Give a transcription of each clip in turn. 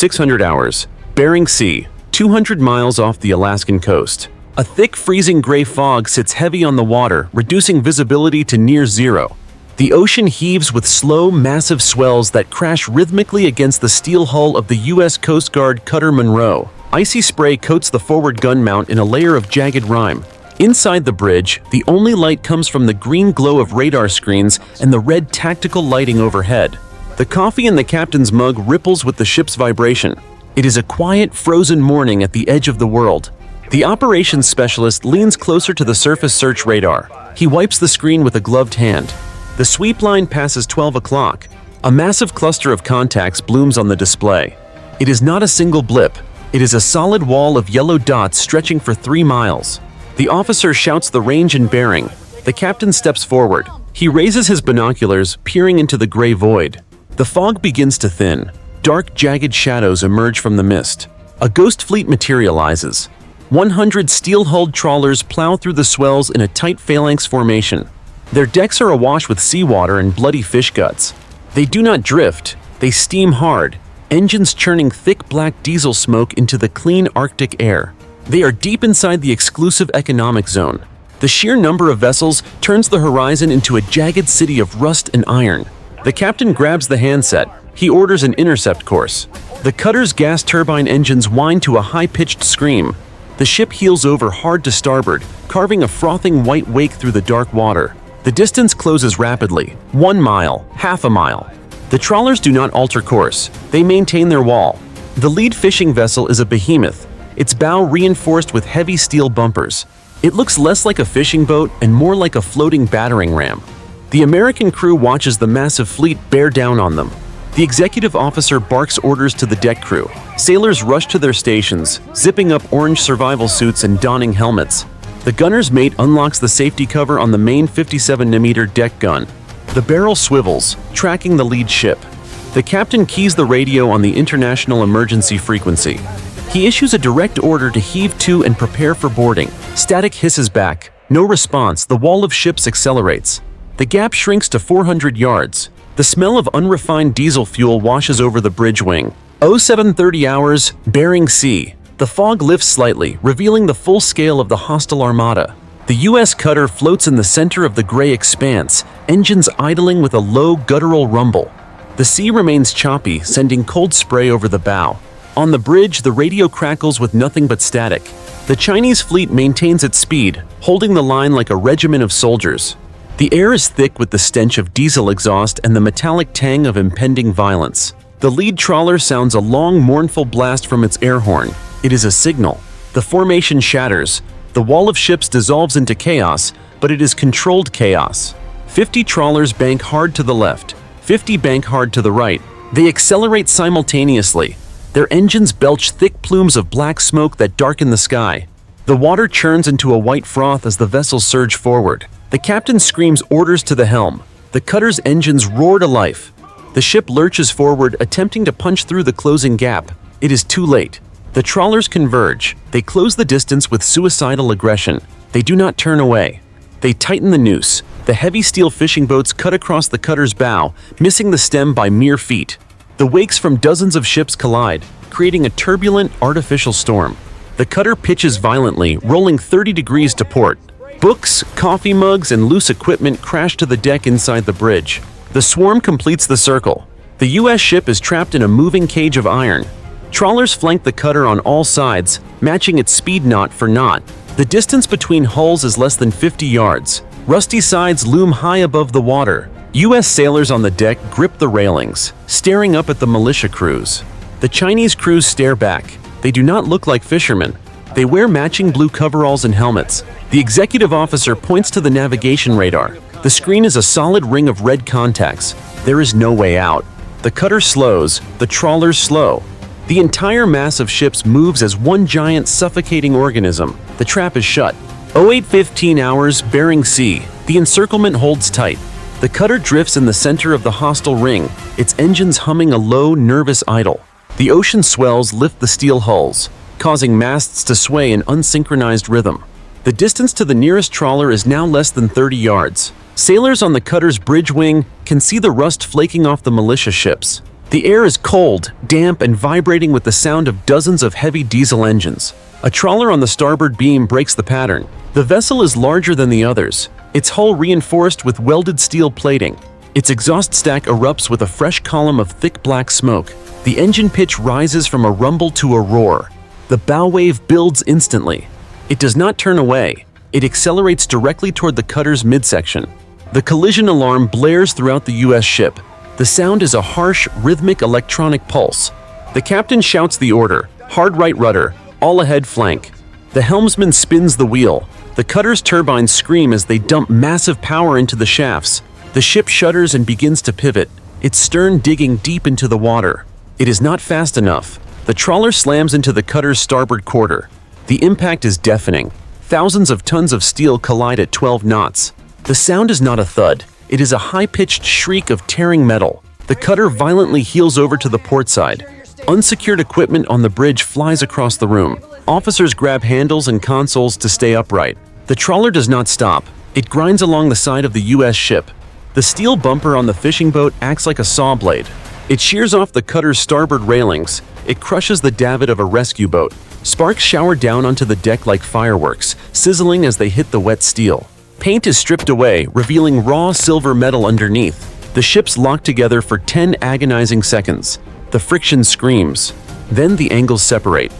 600 hours. Bering Sea, 200 miles off the Alaskan coast. A thick, freezing gray fog sits heavy on the water, reducing visibility to near zero. The ocean heaves with slow, massive swells that crash rhythmically against the steel hull of the U.S. Coast Guard cutter Monroe. Icy spray coats the forward gun mount in a layer of jagged rime. Inside the bridge, the only light comes from the green glow of radar screens and the red tactical lighting overhead. The coffee in the captain's mug ripples with the ship's vibration. It is a quiet, frozen morning at the edge of the world. The operations specialist leans closer to the surface search radar. He wipes the screen with a gloved hand. The sweep line passes 12 o'clock. A massive cluster of contacts blooms on the display. It is not a single blip. It is a solid wall of yellow dots stretching for 3 miles. The officer shouts the range and bearing. The captain steps forward. He raises his binoculars, peering into the gray void. The fog begins to thin. Dark, jagged shadows emerge from the mist. A ghost fleet materializes. 100 steel-hulled trawlers plow through the swells in a tight phalanx formation. Their decks are awash with seawater and bloody fish guts. They do not drift. They steam hard, engines churning thick black diesel smoke into the clean Arctic air. They are deep inside the exclusive economic zone. The sheer number of vessels turns the horizon into a jagged city of rust and iron. The captain grabs the handset. He orders an intercept course. The cutter's gas turbine engines whine to a high-pitched scream. The ship heels over hard to starboard, carving a frothing white wake through the dark water. The distance closes rapidly. 1 mile, half a mile. The trawlers do not alter course. They maintain their wall. The lead fishing vessel is a behemoth, its bow reinforced with heavy steel bumpers. It looks less like a fishing boat and more like a floating battering ram. The American crew watches the massive fleet bear down on them. The executive officer barks orders to the deck crew. Sailors rush to their stations, zipping up orange survival suits and donning helmets. The gunner's mate unlocks the safety cover on the main 57mm deck gun. The barrel swivels, tracking the lead ship. The captain keys the radio on the international emergency frequency. He issues a direct order to heave to and prepare for boarding. Static hisses back. No response. The wall of ships accelerates. The gap shrinks to 400 yards. The smell of unrefined diesel fuel washes over the bridge wing. 0730 hours, Bering Sea. The fog lifts slightly, revealing the full scale of the hostile armada. The U.S. cutter floats in the center of the gray expanse, engines idling with a low, guttural rumble. The sea remains choppy, sending cold spray over the bow. On the bridge, the radio crackles with nothing but static. The Chinese fleet maintains its speed, holding the line like a regiment of soldiers. The air is thick with the stench of diesel exhaust and the metallic tang of impending violence. The lead trawler sounds a long, mournful blast from its air horn. It is a signal. The formation shatters. The wall of ships dissolves into chaos, but it is controlled chaos. 50 trawlers bank hard to the left. 50 bank hard to the right. They accelerate simultaneously. Their engines belch thick plumes of black smoke that darken the sky. The water churns into a white froth as the vessels surge forward. The captain screams orders to the helm. The cutter's engines roar to life. The ship lurches forward, attempting to punch through the closing gap. It is too late. The trawlers converge. They close the distance with suicidal aggression. They do not turn away. They tighten the noose. The heavy steel fishing boats cut across the cutter's bow, missing the stem by mere feet. The wakes from dozens of ships collide, creating a turbulent, artificial storm. The cutter pitches violently, rolling 30 degrees to port. Books, coffee mugs, and loose equipment crash to the deck inside the bridge. The swarm completes the circle. The U.S. ship is trapped in a moving cage of iron. Trawlers flank the cutter on all sides, matching its speed knot for knot. The distance between hulls is less than 50 yards. Rusty sides loom high above the water. U.S. sailors on the deck grip the railings, staring up at the militia crews. The Chinese crews stare back. They do not look like fishermen. They wear matching blue coveralls and helmets. The executive officer points to the navigation radar. The screen is a solid ring of red contacts. There is no way out. The cutter slows. The trawlers slow. The entire mass of ships moves as one giant suffocating organism. The trap is shut. 0815 hours, Bering Sea. The encirclement holds tight. The cutter drifts in the center of the hostile ring, its engines humming a low, nervous idle. The ocean swells lift the steel hulls, causing masts to sway in unsynchronized rhythm. The distance to the nearest trawler is now less than 30 yards. Sailors on the cutter's bridge wing can see the rust flaking off the militia ships. The air is cold, damp, and vibrating with the sound of dozens of heavy diesel engines. A trawler on the starboard beam breaks the pattern. The vessel is larger than the others, its hull reinforced with welded steel plating. Its exhaust stack erupts with a fresh column of thick black smoke. The engine pitch rises from a rumble to a roar. The bow wave builds instantly. It does not turn away. It accelerates directly toward the cutter's midsection. The collision alarm blares throughout the U.S. ship. The sound is a harsh, rhythmic electronic pulse. The captain shouts the order, hard right rudder, all ahead flank. The helmsman spins the wheel. The cutter's turbines scream as they dump massive power into the shafts. The ship shudders and begins to pivot, its stern digging deep into the water. It is not fast enough. The trawler slams into the cutter's starboard quarter. The impact is deafening. Thousands of tons of steel collide at 12 knots. The sound is not a thud. It is a high-pitched shriek of tearing metal. The cutter violently heels over to the port side. Unsecured equipment on the bridge flies across the room. Officers grab handles and consoles to stay upright. The trawler does not stop. It grinds along the side of the U.S. ship. The steel bumper on the fishing boat acts like a saw blade. It shears off the cutter's starboard railings. It crushes the davit of a rescue boat. Sparks shower down onto the deck like fireworks, sizzling as they hit the wet steel. Paint is stripped away, revealing raw silver metal underneath. The ships lock together for 10 agonizing seconds. The friction screams. Then the angles separate.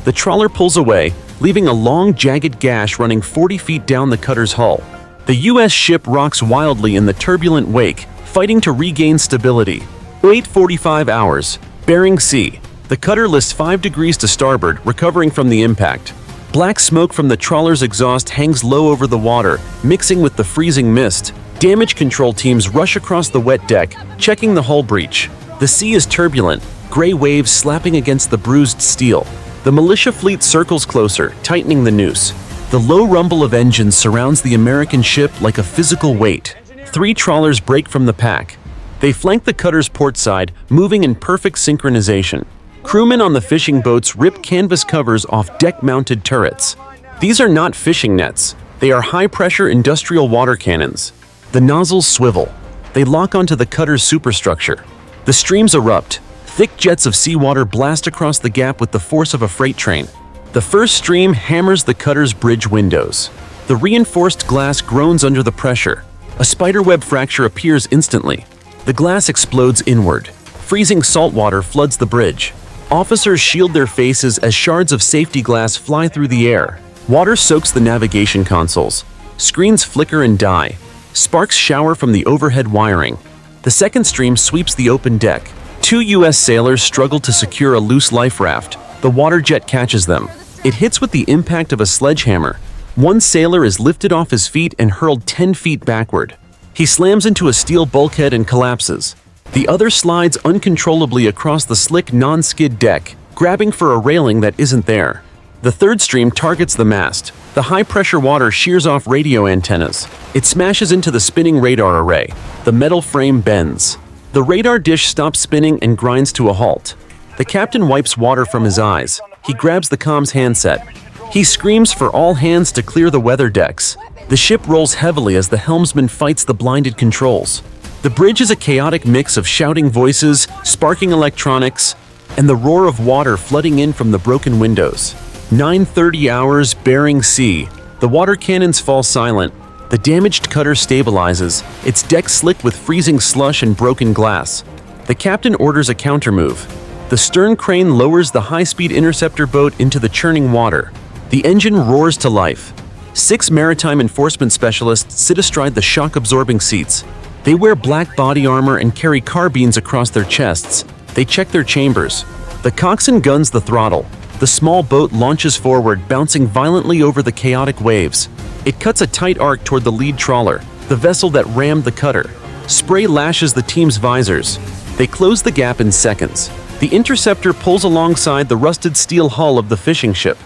The trawler pulls away, leaving a long, jagged gash running 40 feet down the cutter's hull. The U.S. ship rocks wildly in the turbulent wake, fighting to regain stability. 8:45 hours. Bering Sea. The cutter lists 5 degrees to starboard, recovering from the impact. Black smoke from the trawler's exhaust hangs low over the water, mixing with the freezing mist. Damage control teams rush across the wet deck, checking the hull breach. The sea is turbulent, gray waves slapping against the bruised steel. The militia fleet circles closer, tightening the noose. The low rumble of engines surrounds the American ship like a physical weight. 3 trawlers break from the pack. They flank the cutter's port side, moving in perfect synchronization. Crewmen on the fishing boats rip canvas covers off deck-mounted turrets. These are not fishing nets. They are high-pressure industrial water cannons. The nozzles swivel. They lock onto the cutter's superstructure. The streams erupt. Thick jets of seawater blast across the gap with the force of a freight train. The first stream hammers the cutter's bridge windows. The reinforced glass groans under the pressure. A spiderweb fracture appears instantly. The glass explodes inward. Freezing salt water floods the bridge. Officers shield their faces as shards of safety glass fly through the air. Water soaks the navigation consoles. Screens flicker and die. Sparks shower from the overhead wiring. The second stream sweeps the open deck. 2 U.S. sailors struggle to secure a loose life raft. The water jet catches them. It hits with the impact of a sledgehammer. One sailor is lifted off his feet and hurled 10 feet backward. He slams into a steel bulkhead and collapses. The other slides uncontrollably across the slick non-skid deck, grabbing for a railing that isn't there. The third stream targets the mast. The high-pressure water shears off radio antennas. It smashes into the spinning radar array. The metal frame bends. The radar dish stops spinning and grinds to a halt. The captain wipes water from his eyes. He grabs the comms handset. He screams for all hands to clear the weather decks. The ship rolls heavily as the helmsman fights the blinded controls. The bridge is a chaotic mix of shouting voices, sparking electronics, and the roar of water flooding in from the broken windows. 9:30 hours, Bering Sea. The water cannons fall silent. The damaged cutter stabilizes, its deck slick with freezing slush and broken glass. The captain orders a countermove. The stern crane lowers the high-speed interceptor boat into the churning water. The engine roars to life. 6 maritime enforcement specialists sit astride the shock-absorbing seats. They wear black body armor and carry carbines across their chests. They check their chambers. The coxswain guns the throttle. The small boat launches forward, bouncing violently over the chaotic waves. It cuts a tight arc toward the lead trawler, the vessel that rammed the cutter. Spray lashes the team's visors. They close the gap in seconds. The interceptor pulls alongside the rusted steel hull of the fishing ship.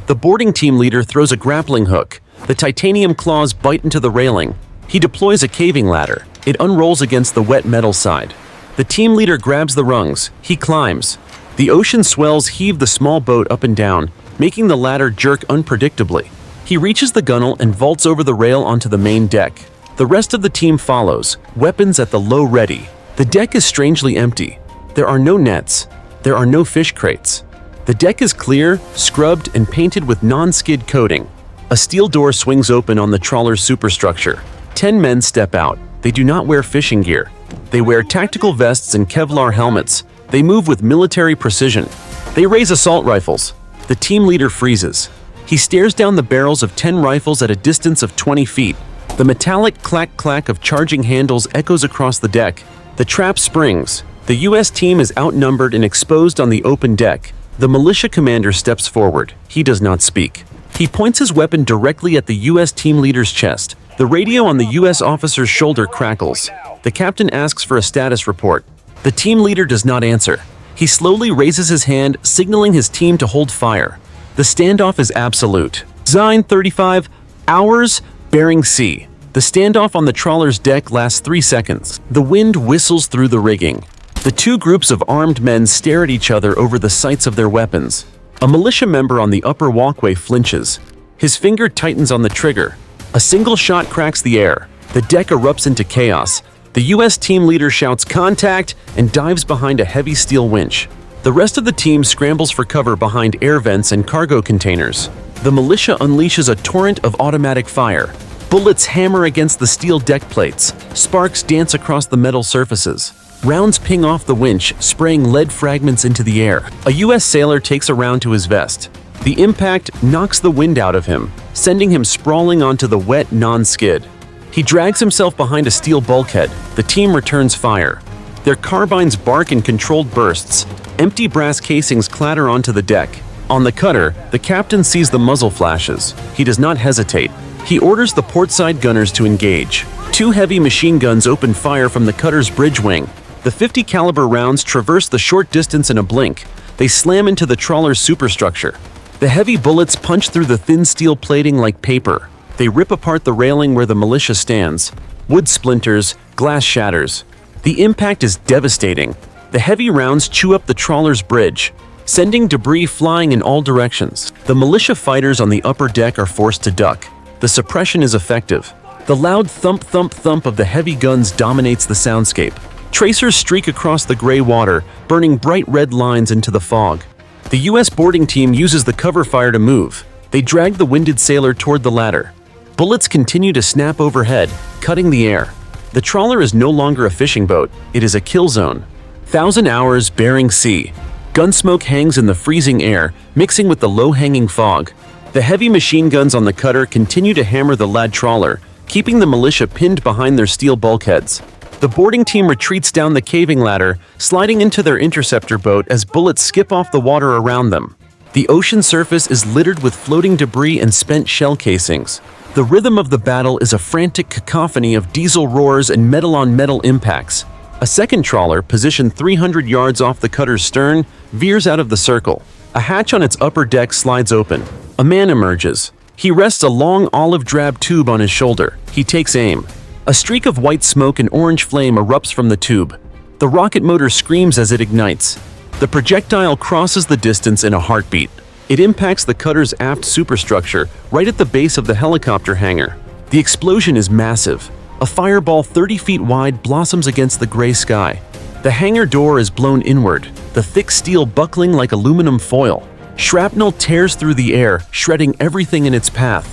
The boarding team leader throws a grappling hook. The titanium claws bite into the railing. He deploys a caving ladder. It unrolls against the wet metal side. The team leader grabs the rungs. He climbs. The ocean swells heave the small boat up and down, making the ladder jerk unpredictably. He reaches the gunwale and vaults over the rail onto the main deck. The rest of the team follows, weapons at the low ready. The deck is strangely empty. There are no nets. There are no fish crates. The deck is clear, scrubbed, and painted with non-skid coating. A steel door swings open on the trawler's superstructure. 10 men step out. They do not wear fishing gear. They wear tactical vests and Kevlar helmets. They move with military precision. They raise assault rifles. The team leader freezes. He stares down the barrels of 10 rifles at a distance of 20 feet. The metallic clack-clack of charging handles echoes across the deck. The trap springs. The U.S. team is outnumbered and exposed on the open deck. The militia commander steps forward. He does not speak. He points his weapon directly at the U.S. team leader's chest. The radio on the U.S. officer's shoulder crackles. The captain asks for a status report. The team leader does not answer. He slowly raises his hand, signaling his team to hold fire. The standoff is absolute. Design 35 hours, Bering Sea. The standoff on the trawler's deck lasts 3 seconds. The wind whistles through the rigging. The two groups of armed men stare at each other over the sights of their weapons. A militia member on the upper walkway flinches. His finger tightens on the trigger. A single shot cracks the air. The deck erupts into chaos. The U.S. team leader shouts "Contact!" and dives behind a heavy steel winch. The rest of the team scrambles for cover behind air vents and cargo containers. The militia unleashes a torrent of automatic fire. Bullets hammer against the steel deck plates. Sparks dance across the metal surfaces. Rounds ping off the winch, spraying lead fragments into the air. A U.S. sailor takes a round to his vest. The impact knocks the wind out of him, sending him sprawling onto the wet non-skid. He drags himself behind a steel bulkhead. The team returns fire. Their carbines bark in controlled bursts. Empty brass casings clatter onto the deck. On the cutter, the captain sees the muzzle flashes. He does not hesitate. He orders the portside gunners to engage. 2 heavy machine guns open fire from the cutter's bridge wing. The 50 caliber rounds traverse the short distance in a blink. They slam into the trawler's superstructure. The heavy bullets punch through the thin steel plating like paper. They rip apart the railing where the militia stands. Wood splinters, glass shatters. The impact is devastating. The heavy rounds chew up the trawler's bridge, sending debris flying in all directions. The militia fighters on the upper deck are forced to duck. The suppression is effective. The loud thump-thump-thump of the heavy guns dominates the soundscape. Tracers streak across the gray water, burning bright red lines into the fog. The U.S. boarding team uses the cover fire to move. They drag the winded sailor toward the ladder. Bullets continue to snap overhead, cutting the air. The trawler is no longer a fishing boat. It is a kill zone. 1,000 hours, Bering Sea. Gunsmoke hangs in the freezing air, mixing with the low-hanging fog. The heavy machine guns on the cutter continue to hammer the lad trawler, keeping the militia pinned behind their steel bulkheads. The boarding team retreats down the caving ladder, sliding into their interceptor boat as bullets skip off the water around them. The ocean surface is littered with floating debris and spent shell casings. The rhythm of the battle is a frantic cacophony of diesel roars and metal-on-metal impacts. A second trawler, positioned 300 yards off the cutter's stern, veers out of the circle. A hatch on its upper deck slides open. A man emerges. He rests a long olive-drab tube on his shoulder. He takes aim. A streak of white smoke and orange flame erupts from the tube. The rocket motor screams as it ignites. The projectile crosses the distance in a heartbeat. It impacts the cutter's aft superstructure, right at the base of the helicopter hangar. The explosion is massive. A fireball 30 feet wide blossoms against the gray sky. The hangar door is blown inward, the thick steel buckling like aluminum foil. Shrapnel tears through the air, shredding everything in its path.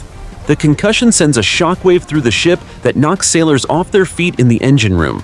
The concussion sends a shockwave through the ship that knocks sailors off their feet in the engine room.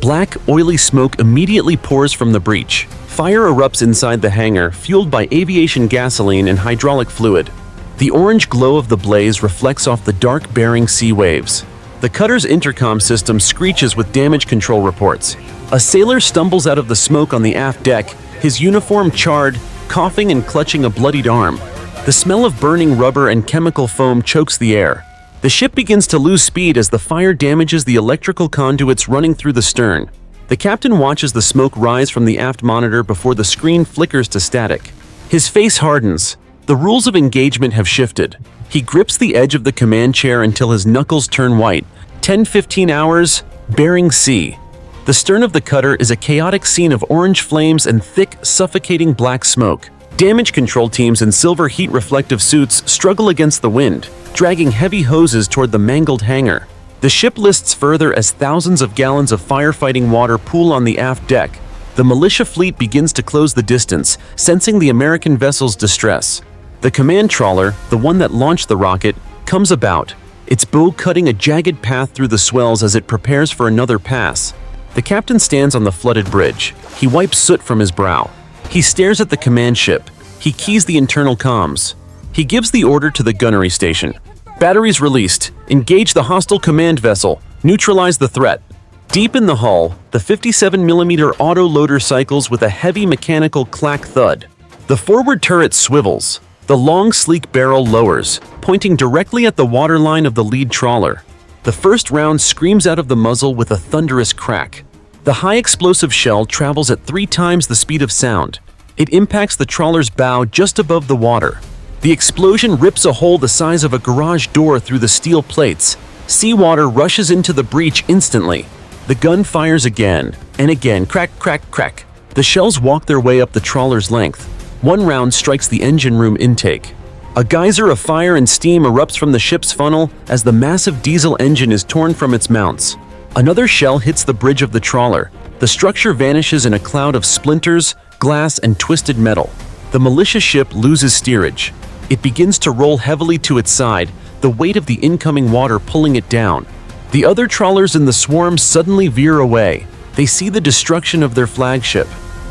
Black, oily smoke immediately pours from the breach. Fire erupts inside the hangar, fueled by aviation gasoline and hydraulic fluid. The orange glow of the blaze reflects off the dark Bering Sea waves. The cutter's intercom system screeches with damage control reports. A sailor stumbles out of the smoke on the aft deck, his uniform charred, coughing and clutching a bloodied arm. The smell of burning rubber and chemical foam chokes the air. The ship begins to lose speed as the fire damages the electrical conduits running through the stern. The captain watches the smoke rise from the aft monitor before the screen flickers to static. His face hardens. The rules of engagement have shifted. He grips the edge of the command chair until his knuckles turn white. 10-15 hours, Bering Sea. The stern of the cutter is a chaotic scene of orange flames and thick, suffocating black smoke. Damage control teams in silver heat-reflective suits struggle against the wind, dragging heavy hoses toward the mangled hangar. The ship lists further as thousands of gallons of firefighting water pool on the aft deck. The militia fleet begins to close the distance, sensing the American vessel's distress. The command trawler, the one that launched the rocket, comes about, its bow cutting a jagged path through the swells as it prepares for another pass. The captain stands on the flooded bridge. He wipes soot from his brow. He stares at the command ship. He keys the internal comms. He gives the order to the gunnery station. Batteries released. Engage the hostile command vessel. Neutralize the threat. Deep in the hull, the 57mm auto-loader cycles with a heavy mechanical clack thud. The forward turret swivels. The long, sleek barrel lowers, pointing directly at the waterline of the lead trawler. The first round screams out of the muzzle with a thunderous crack. The high-explosive shell travels at 3 times the speed of sound. It impacts the trawler's bow just above the water. The explosion rips a hole the size of a garage door through the steel plates. Seawater rushes into the breach instantly. The gun fires again, and again, crack, crack, crack. The shells walk their way up the trawler's length. One round strikes the engine room intake. A geyser of fire and steam erupts from the ship's funnel as the massive diesel engine is torn from its mounts. Another shell hits the bridge of the trawler. The structure vanishes in a cloud of splinters, glass, and twisted metal. The militia ship loses steerage. It begins to roll heavily to its side, the weight of the incoming water pulling it down. The other trawlers in the swarm suddenly veer away. They see the destruction of their flagship.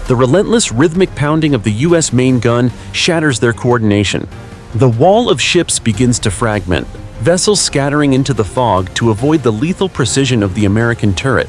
The relentless rhythmic pounding of the U.S. main gun shatters their coordination. The wall of ships begins to fragment, vessels scattering into the fog to avoid the lethal precision of the American turret.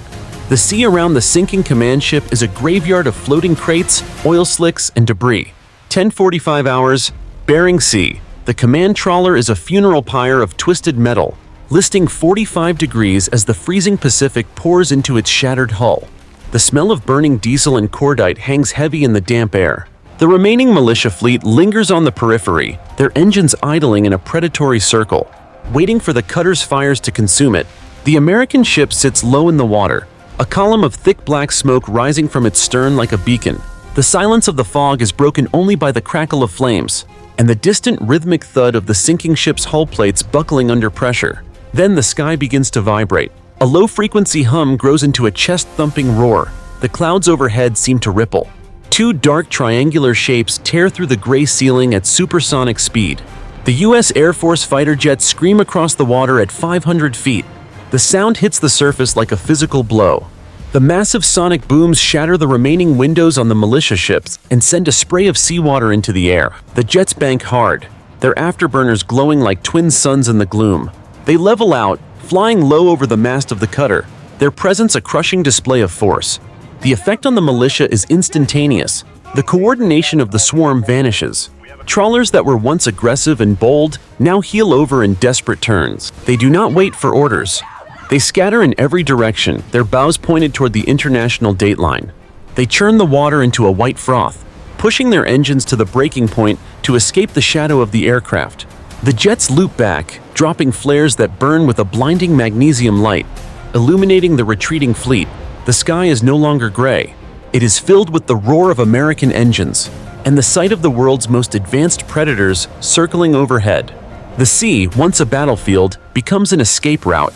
The sea around the sinking command ship is a graveyard of floating crates, oil slicks, and debris. 10:45 hours, Bering Sea. The command trawler is a funeral pyre of twisted metal, listing 45 degrees as the freezing Pacific pours into its shattered hull. The smell of burning diesel and cordite hangs heavy in the damp air. The remaining militia fleet lingers on the periphery, their engines idling in a predatory circle, waiting for the cutter's fires to consume it. The American ship sits low in the water, a column of thick black smoke rising from its stern like a beacon. The silence of the fog is broken only by the crackle of flames, and the distant rhythmic thud of the sinking ship's hull plates buckling under pressure. Then the sky begins to vibrate. A low-frequency hum grows into a chest-thumping roar. The clouds overhead seem to ripple. 2 dark triangular shapes tear through the gray ceiling at supersonic speed. The U.S. Air Force fighter jets scream across the water at 500 feet. The sound hits the surface like a physical blow. The massive sonic booms shatter the remaining windows on the militia ships and send a spray of seawater into the air. The jets bank hard, their afterburners glowing like twin suns in the gloom. They level out, flying low over the mast of the cutter, their presence a crushing display of force. The effect on the militia is instantaneous. The coordination of the swarm vanishes. Trawlers that were once aggressive and bold now heel over in desperate turns. They do not wait for orders. They scatter in every direction, their bows pointed toward the international dateline. They churn the water into a white froth, pushing their engines to the breaking point to escape the shadow of the aircraft. The jets loop back, dropping flares that burn with a blinding magnesium light, illuminating the retreating fleet. The sky is no longer gray. It is filled with the roar of American engines and the sight of the world's most advanced predators circling overhead. The sea, once a battlefield, becomes an escape route.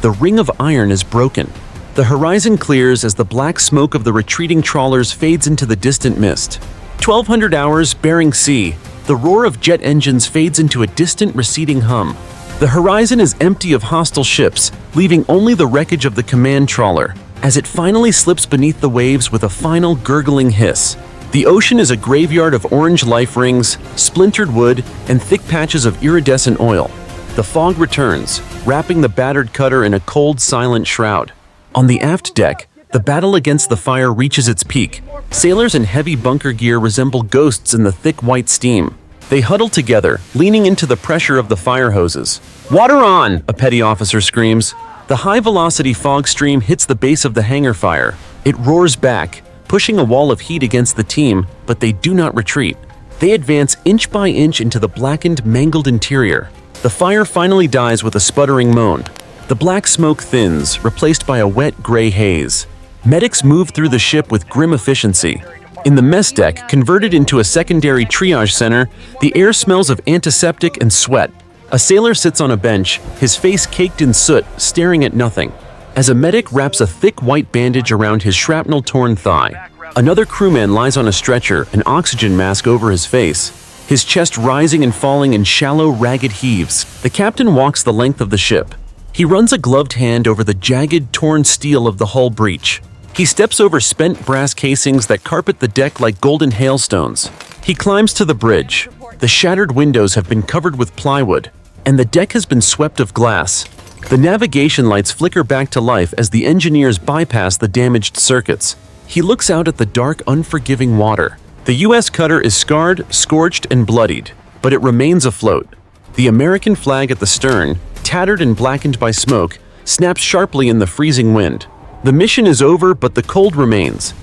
The ring of iron is broken. The horizon clears as the black smoke of the retreating trawlers fades into the distant mist. 1200 hours, Bering Sea. The roar of jet engines fades into a distant receding hum. The horizon is empty of hostile ships, leaving only the wreckage of the command trawler, as it finally slips beneath the waves with a final gurgling hiss. The ocean is a graveyard of orange life rings, splintered wood, and thick patches of iridescent oil. The fog returns, wrapping the battered cutter in a cold, silent shroud. On the aft deck, the battle against the fire reaches its peak. Sailors in heavy bunker gear resemble ghosts in the thick white steam. They huddle together, leaning into the pressure of the fire hoses. "Water on!" a petty officer screams. The high-velocity fog stream hits the base of the hangar fire. It roars back, pushing a wall of heat against the team, but they do not retreat. They advance inch by inch into the blackened, mangled interior. The fire finally dies with a sputtering moan. The black smoke thins, replaced by a wet, gray haze. Medics move through the ship with grim efficiency. In the mess deck, converted into a secondary triage center, the air smells of antiseptic and sweat. A sailor sits on a bench, his face caked in soot, staring at nothing. As a medic wraps a thick white bandage around his shrapnel-torn thigh, Another crewman lies on a stretcher, an oxygen mask over his face, his chest rising and falling in shallow, ragged heaves. The captain walks the length of the ship. He runs a gloved hand over the jagged, torn steel of the hull breach. He steps over spent brass casings that carpet the deck like golden hailstones. He climbs to the bridge. The shattered windows have been covered with plywood, and the deck has been swept of glass. The navigation lights flicker back to life as the engineers bypass the damaged circuits. He looks out at the dark, unforgiving water. The U.S. cutter is scarred, scorched, and bloodied, but it remains afloat. The American flag at the stern, tattered and blackened by smoke, snaps sharply in the freezing wind. The mission is over, but the cold remains.